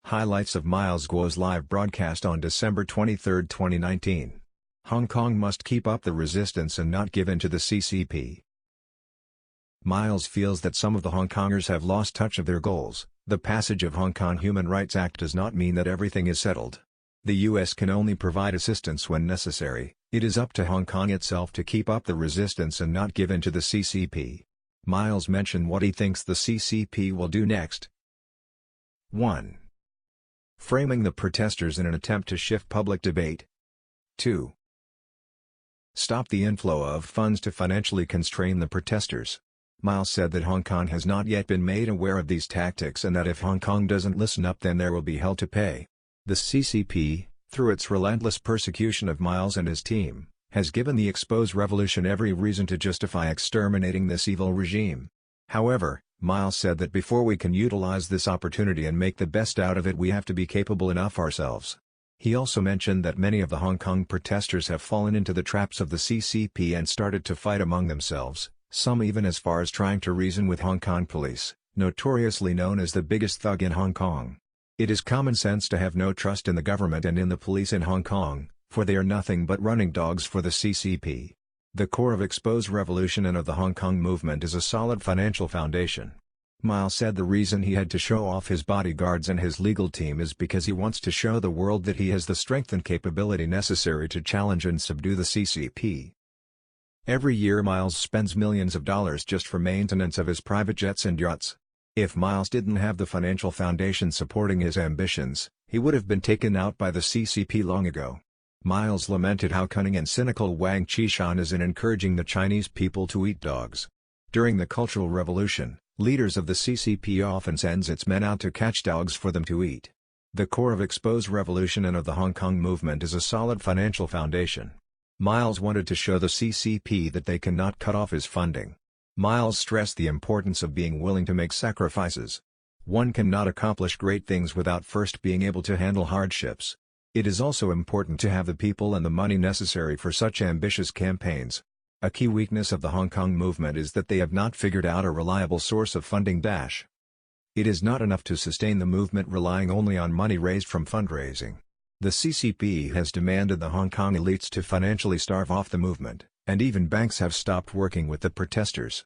Highlights of Miles Guo's live broadcast on December 23, 2019. Hong Kong must keep up the resistance and not give in to the CCP. Miles feels that some of the Hong Kongers have lost touch of their goals. The passage of Hong Kong Human Rights Act does not mean that everything is settled. The U.S. can only provide assistance when necessary. It is up to Hong Kong itself to keep up the resistance and not give in to the CCP. Miles mentioned what he thinks the CCP will do next. 1. Framing the protesters in an attempt to shift public debate. 2. Stop the inflow of funds to financially constrain the protesters. Miles said that Hong Kong has not yet been made aware of these tactics and that if Hong Kong doesn't listen up then there will be hell to pay. The CCP, through its relentless persecution of Miles and his team, has given the exposed revolution every reason to justify exterminating this evil regime. However, Miles said that before we can utilize this opportunity and make the best out of it we have to be capable enough ourselves. He also mentioned that many of the Hong Kong protesters have fallen into the traps of the CCP and started to fight among themselves, some even as far as trying to reason with Hong Kong police, notoriously known as the biggest thug in Hong Kong. It is common sense to have no trust in the government and in the police in Hong Kong, for they are nothing but running dogs for the CCP. The core of exposed revolution and of the Hong Kong movement is a solid financial foundation. Miles said the reason he had to show off his bodyguards and his legal team is because he wants to show the world that he has the strength and capability necessary to challenge and subdue the CCP. Every year Miles spends millions of dollars just for maintenance of his private jets and yachts. If Miles didn't have the financial foundation supporting his ambitions, he would have been taken out by the CCP long ago. Miles lamented how cunning and cynical Wang Qishan is in encouraging the Chinese people to eat dogs. During the Cultural Revolution, leaders of the CCP often sends its men out to catch dogs for them to eat. The core of exposed revolution and of the Hong Kong movement is a solid financial foundation. Miles wanted to show the CCP that they cannot cut off his funding. Miles stressed the importance of being willing to make sacrifices. One cannot accomplish great things without first being able to handle hardships. It is also important to have the people and the money necessary for such ambitious campaigns. A key weakness of the Hong Kong movement is that they have not figured out a reliable source of funding. It is not enough to sustain the movement relying only on money raised from fundraising. The CCP has demanded the Hong Kong elites to financially starve off the movement, and even banks have stopped working with the protesters.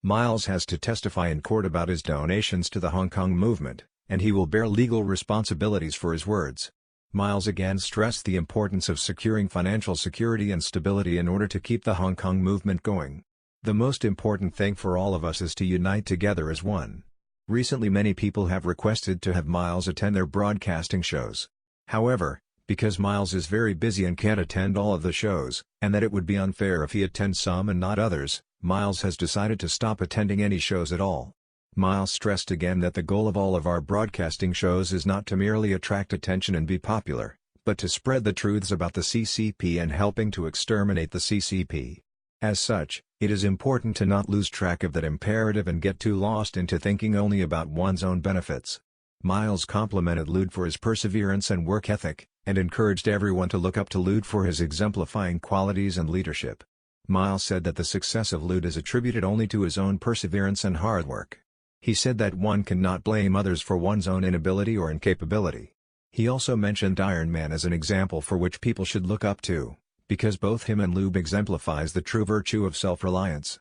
Miles has to testify in court about his donations to the Hong Kong movement, and he will bear legal responsibilities for his words. Miles again stressed the importance of securing financial security and stability in order to keep the Hong Kong movement going. The most important thing for all of us is to unite together as one. Recently many people have requested to have Miles attend their broadcasting shows. However, because Miles is very busy and can't attend all of the shows, and that it would be unfair if he attends some and not others, Miles has decided to stop attending any shows at all. Miles stressed again that the goal of all of our broadcasting shows is not to merely attract attention and be popular, but to spread the truths about the CCP and helping to exterminate the CCP. As such, it is important to not lose track of that imperative and get too lost into thinking only about one's own benefits. Miles complimented Lude for his perseverance and work ethic, and encouraged everyone to look up to Lude for his exemplifying qualities and leadership. Miles said that the success of Lude is attributed only to his own perseverance and hard work. He said that one cannot blame others for one's own inability or incapability. He also mentioned Iron Man as an example for which people should look up to, because both him and Lude exemplifies the true virtue of self-reliance.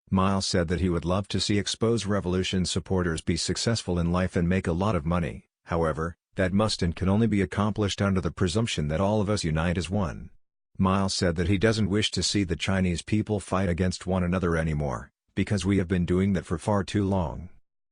Miles said that he would love to see exposed revolution supporters be successful in life and make a lot of money. However, that must and can only be accomplished under the presumption that all of us unite as one. Miles said that he doesn't wish to see the Chinese people fight against one another anymore, because we have been doing that for far too long.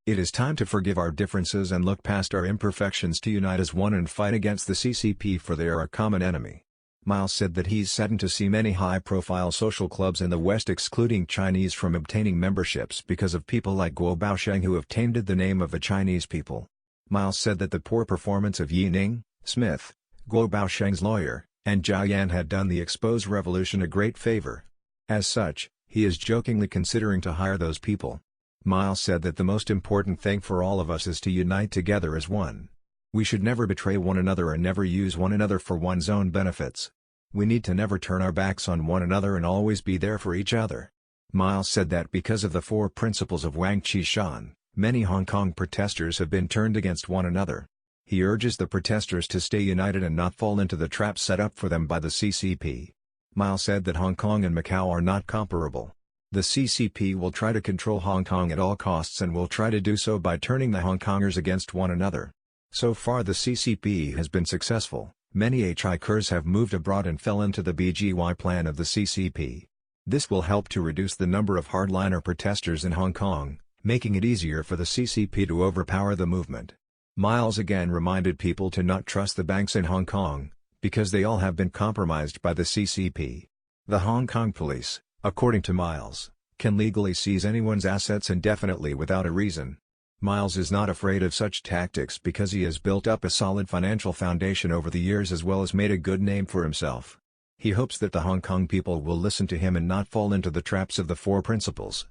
It is time to forgive our differences and look past our imperfections to unite as one and fight against the CCP, for they are a common enemy. Miles said that he's saddened to see many high-profile social clubs in the West excluding Chinese from obtaining memberships because of people like Guo Baosheng who have tainted the name of the Chinese people. Miles said that the poor performance of Yi Ning, Smith, Guo Baosheng's lawyer, and Zhao Yan had done the exposed revolution a great favor. As such, he is jokingly considering to hire those people. Miles said that the most important thing for all of us is to unite together as one. We should never betray one another and never use one another for one's own benefits. We need to never turn our backs on one another and always be there for each other. Miles said that because of the 4 principles of Wang Qishan, Many Hong Kong protesters have been turned against one another. He urges the protesters to stay united and not fall into the traps set up for them by the CCP. Miles said that Hong Kong and Macau are not comparable. The CCP will try to control Hong Kong at all costs and will try to do so by turning the Hong Kongers against one another. So far the CCP has been successful. Many Hikers have moved abroad and fell into the BGY plan of the CCP. This will help to reduce the number of hardliner protesters in Hong Kong, making it easier for the CCP to overpower the movement. Miles again reminded people to not trust the banks in Hong Kong, because they all have been compromised by the CCP. The Hong Kong police, according to Miles, can legally seize anyone's assets indefinitely without a reason. Miles is not afraid of such tactics because he has built up a solid financial foundation over the years as well as made a good name for himself. He hopes that the Hong Kong people will listen to him and not fall into the traps of the Four Principles.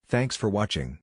Thanks for watching.